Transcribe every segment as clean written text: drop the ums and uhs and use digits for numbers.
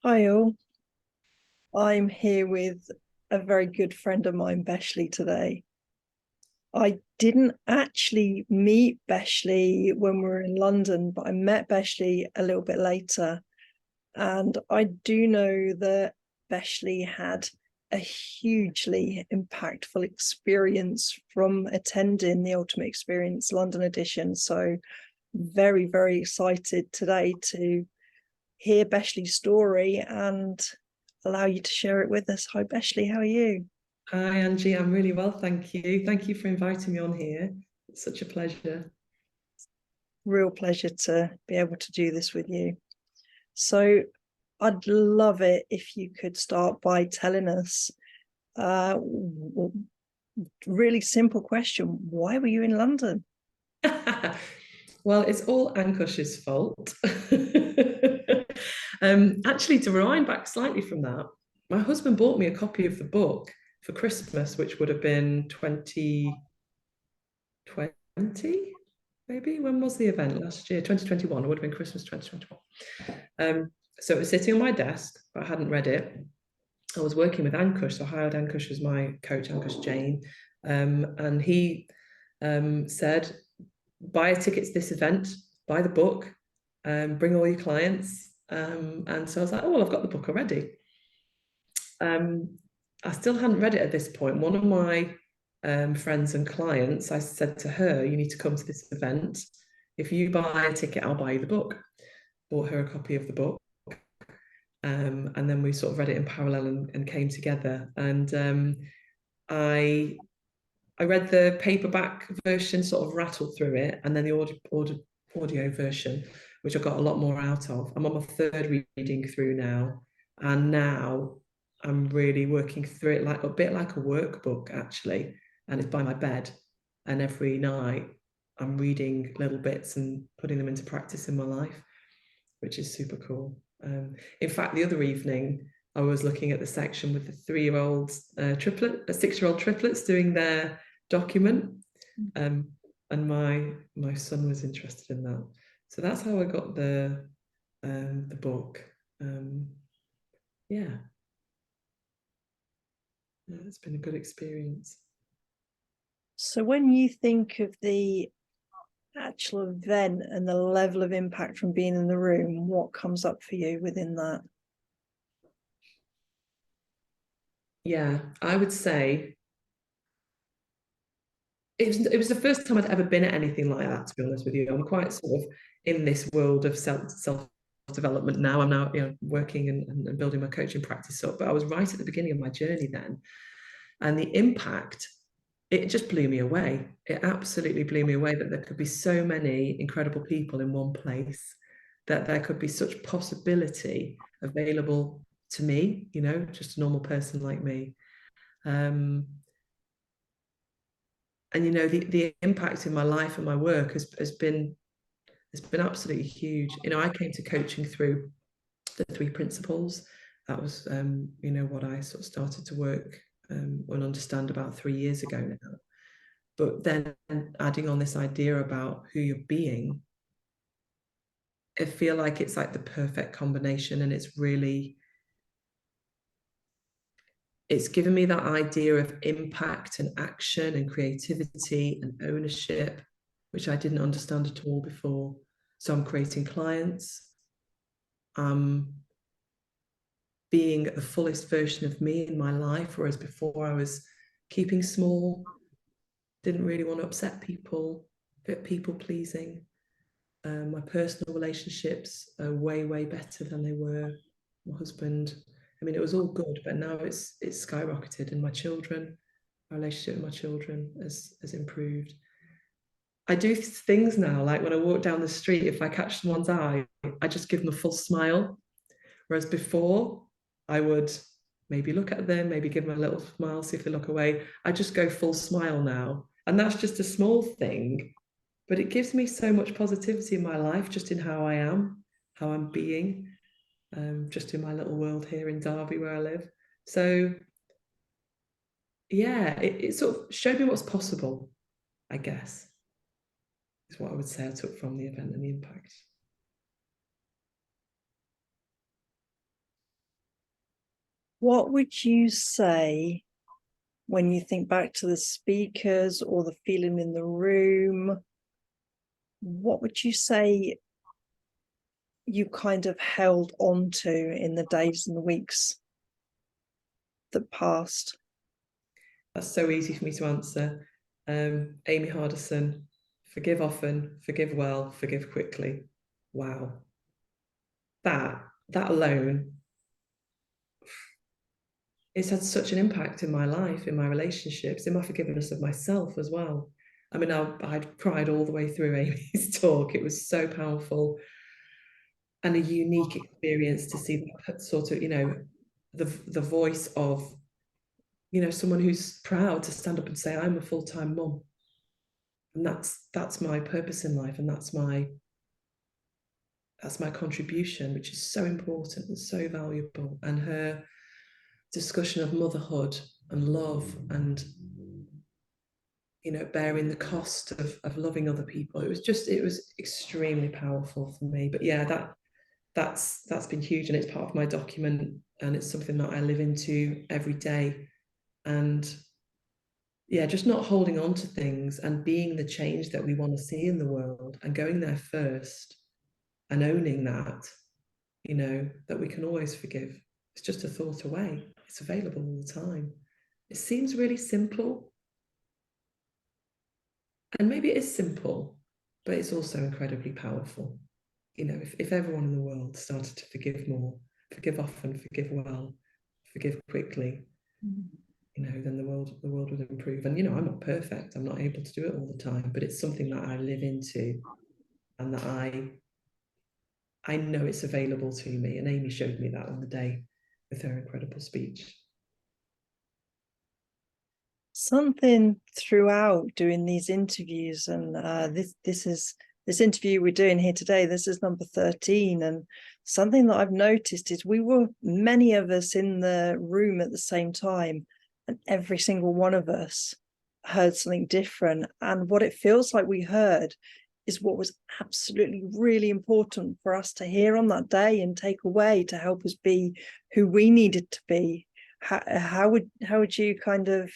Hi all. I'm here with a very good friend of mine, Beshlie, today. I didn't actually meet Beshlie when we were in London, but I met Beshlie a little bit later. And I do know that Beshlie had a hugely impactful experience from attending the Ultimate Experience London edition. So very, very excited today to hear Beshlie's story and allow you to share it with us. Hi, Beshlie, how are you? Hi, Angie. I'm really well, thank you. Thank you for inviting me on here. It's such a pleasure. Real pleasure to be able to do this with you. So, I'd love it if you could start by telling us uh, really simple question. Why were you in London? Well, it's all Ankush's fault. Actually, to rewind back slightly from that, my husband bought me a copy of the book for Christmas, which would have been 2020, maybe. When was the event last year? 2021. It would have been Christmas 2021. So it was sitting on my desk, but I hadn't read it. I was working with Ankush, so I hired Ankush as my coach, Ankush Jain, and he said, "Buy a ticket to this event, buy the book, bring all your clients." And so I was like, "Oh, well, I've got the book already." Um, I still hadn't read it at this point. One of my friends and clients, I said to her, "You need to come to this event. If you buy a ticket, I'll buy you the book." Bought her a copy of the book. And then we sort of read it in parallel and came together. And I I read the paperback version, sort of rattled through it, and then the audio version, which I got a lot more out of. I'm on my third reading through now, and now I'm really working through it like a bit like a workbook, actually. And it's by my bed, and every night I'm reading little bits and putting them into practice in my life, which is super cool. In fact, the other evening, I was looking at the section with the 3-year-old triplet, 6-year-old triplets doing their document, um, and my son was interested in that. So that's how I got the book. Um, yeah, yeah, it's been a good experience. So, when you think of the actual event and the level of impact from being in the room, what comes up for you within that? Yeah, I would say it was the first time I'd ever been at anything like that, to be honest with you. I'm quite sort of in this world of self development now. I'm now working and building my coaching practice up, but I was right at the beginning of my journey then, and the impact, it just blew me away. It absolutely blew me away that there could be so many incredible people in one place, that there could be such possibility available to me, just a normal person like me. Um, and the impact in my life and my work has been absolutely huge. I came to coaching through the 3 principles. That was what I sort of started to work and understand about 3 years ago now. But then adding on this idea about who you're being, I feel like it's like the perfect combination, and it's given me that idea of impact and action and creativity and ownership, which I didn't understand at all before. So I'm creating clients. I'm being the fullest version of me in my life, whereas before I was keeping small, didn't really want to upset people, a bit people pleasing. My personal relationships are way, way better than they were. My husband, I mean, it was all good, but now it's skyrocketed, and my relationship with my children has improved. I do things now, like when I walk down the street, if I catch someone's eye, I just give them a full smile. Whereas before, I would maybe look at them, maybe give them a little smile, see if they look away. I just go full smile now. And that's just a small thing, but it gives me so much positivity in my life, just in how I am, how I'm being, just in my little world here in Derby where I live. So yeah, it sort of showed me what's possible, I guess, is what I would say I took from the event and the impact. What would you say when you think back to the speakers or the feeling in the room? What would you say you kind of held on to in the days and the weeks that passed? That's so easy for me to answer. Amy Hardison, forgive often, forgive well, forgive quickly. Wow. That alone, it's had such an impact in my life, in my relationships, in my forgiveness of myself as well. I mean, I'd cried all the way through Amy's talk. It was so powerful and a unique experience to see that sort of, the voice of, someone who's proud to stand up and say, I'm a full-time mum. And that's my purpose in life, and that's my contribution, which is so important and so valuable. And her discussion of motherhood and love and bearing the cost of loving other people, it was extremely powerful for me. But yeah, that's been huge, and it's part of my document, and it's something that I live into every day. And yeah, just not holding on to things and being the change that we want to see in the world and going there first and owning that, that we can always forgive. It's just a thought away. It's available all the time. It seems really simple. And maybe it is simple, but it's also incredibly powerful. If everyone in the world started to forgive more, forgive often, forgive well, forgive quickly, then the world would improve. And I'm not perfect. I'm not able to do it all the time, but it's something that I live into, and that I know it's available to me. And Amy showed me that on the day with her incredible speech. Something throughout doing these interviews, and this interview we're doing here today, this is number 13, and something that I've noticed is we were many of us in the room at the same time, and every single one of us heard something different, and what it feels like we heard is what was absolutely really important for us to hear on that day and take away to help us be who we needed to be. How would you kind of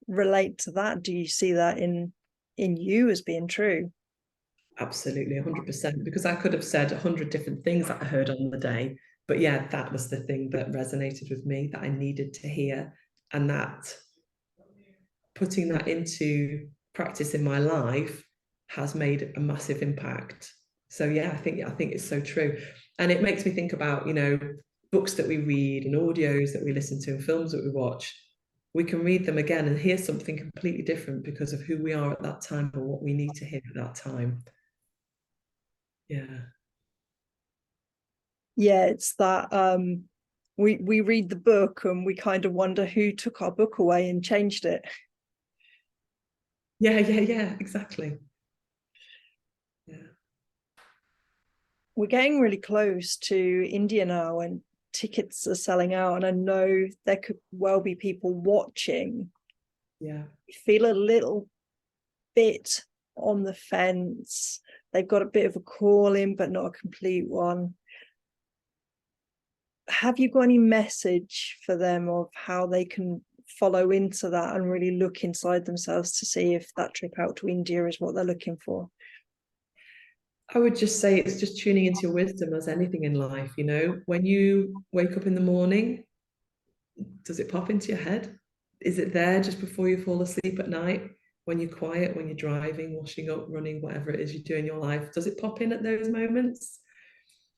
relate to that? Do you see that in you as being true? Absolutely, 100%. Because I could have said 100 different things that I heard on the day. But yeah, that was the thing that resonated with me, that I needed to hear. And that putting that into practice in my life has made a massive impact. So yeah, I think it's so true. And it makes me think about, books that we read and audios that we listen to and films that we watch. We can read them again and hear something completely different because of who we are at that time or what we need to hear at that time. Yeah. Yeah, it's that we read the book and we kind of wonder who took our book away and changed it. Yeah, yeah, yeah, exactly. Yeah. We're getting really close to India now, and tickets are selling out, and I know there could well be people watching Yeah. feel a little bit on the fence. They've got a bit of a call in, but not a complete one. Have you got any message for them of how they can follow into that and really look inside themselves to see if that trip out to India is what they're looking for? I would just say it's just tuning into your wisdom as anything in life, when you wake up in the morning, does it pop into your head? Is it there just before you fall asleep at night? When you're quiet, when you're driving, washing up, running, whatever it is you do in your life, does it pop in at those moments?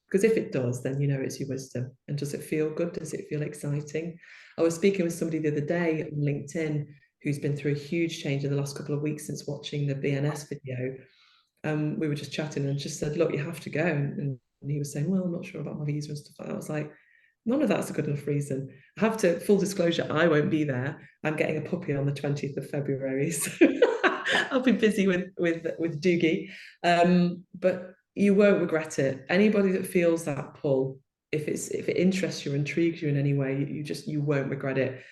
Because if it does, then it's your wisdom. And does it feel good? Does it feel exciting? I was speaking with somebody the other day on LinkedIn who's been through a huge change in the last couple of weeks since watching the BNS video. We were just chatting and just said, look, you have to go. And he was saying, well, I'm not sure about my visa and stuff like that. I was like, none of that's a good enough reason. I have to, full disclosure, I won't be there. I'm getting a puppy on the 20th of February. So I'll be busy with Doogie. But you won't regret it. Anybody that feels that pull, if it interests you, intrigues you in any way, you won't regret it.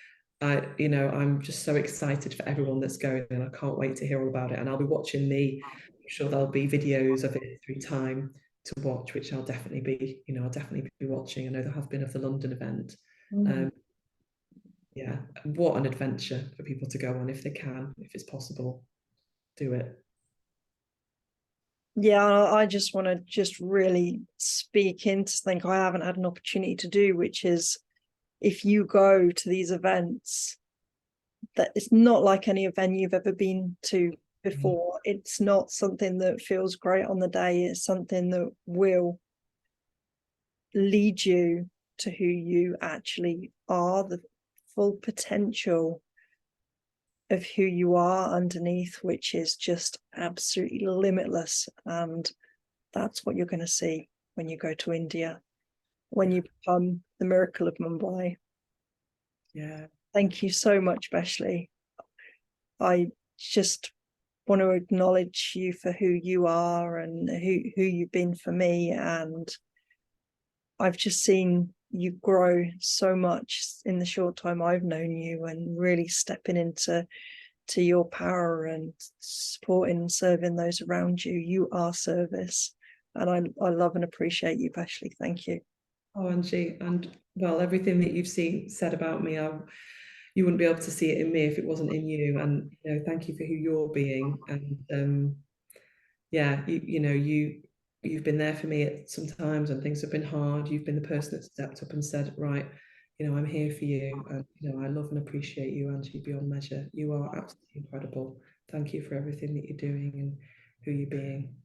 I'm just so excited for everyone that's going, and I can't wait to hear all about it. And I'll be watching I'm sure there'll be videos of it through time to watch, which I'll definitely be watching. I know there have been of the London event. Um, yeah, what an adventure for people to go on if they can, if it's possible, do it. Yeah, I just want to just really speak into something I haven't had an opportunity to do, which is if you go to these events, that it's not like any event you've ever been to before. It's not something that feels great on the day. It's something that will lead you to who you actually are, the full potential of who you are underneath, which is just absolutely limitless. And that's what you're going to see when you go to India, when you become the miracle of Mumbai. Yeah. Thank you so much, Beshlie. I just want to acknowledge you for who you are and who you've been for me. And I've just seen you grow so much in the short time I've known you, and really stepping into your power and supporting and serving those around you. You are service. And I love and appreciate you, Beshlie. Thank you. Oh, Angie, and well, everything that you've said about me, you wouldn't be able to see it in me if it wasn't in you. And thank you for who you're being. And yeah, you've been there for me at some times when things have been hard. You've been the person that stepped up and said, right, I'm here for you. And I love and appreciate you, Angie, beyond measure. You are absolutely incredible. Thank you for everything that you're doing and who you're being.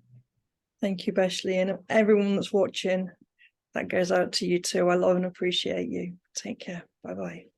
Thank you, Beshlie. And everyone that's watching, that goes out to you too. I love and appreciate you. Take care. Bye bye.